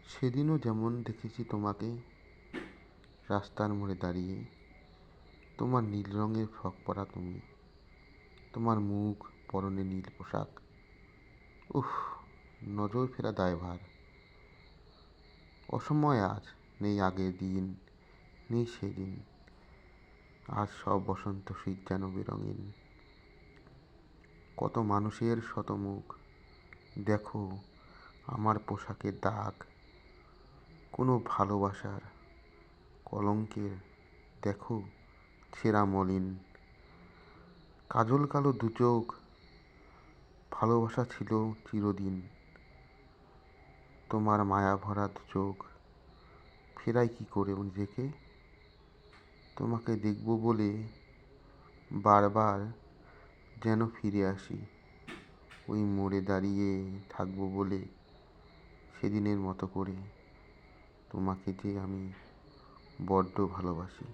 সেদিনও যেমন দেখেছি তোমাকে রাস্তার মোড়ে দাঁড়িয়ে, তোমার নীল রঙের ফ্রক পরা তুমি, তোমার মুখ, পরনে নীল পোশাক। উফ, নজর ফেরা দায়ভার। অসময় আজ, নেই আগের দিন, নেই সেদিন। আজ সব বসন্ত শীত যেন বেরঙিন। কত মানুষের শত মুখ, দেখো আমার পোশাকের দাগ। কোনো ভালোবাসার কলঙ্কের, দেখো ছেঁড়া মলিন। কাজল কালো দু চোখ, ভালোবাসা ছিল চিরদিন। তোমার মায়া ভরা দু চোখ, ফেরাই কি করে নিজেকে? তোমাকে দেখব বলে বারবার যেন ফিরে আসি, ওই মোড়ে দাঁড়িয়ে থাকবো বলে সেদিনের মতো করে। তোমাকে যে আমি বড্ড ভালোবাসি।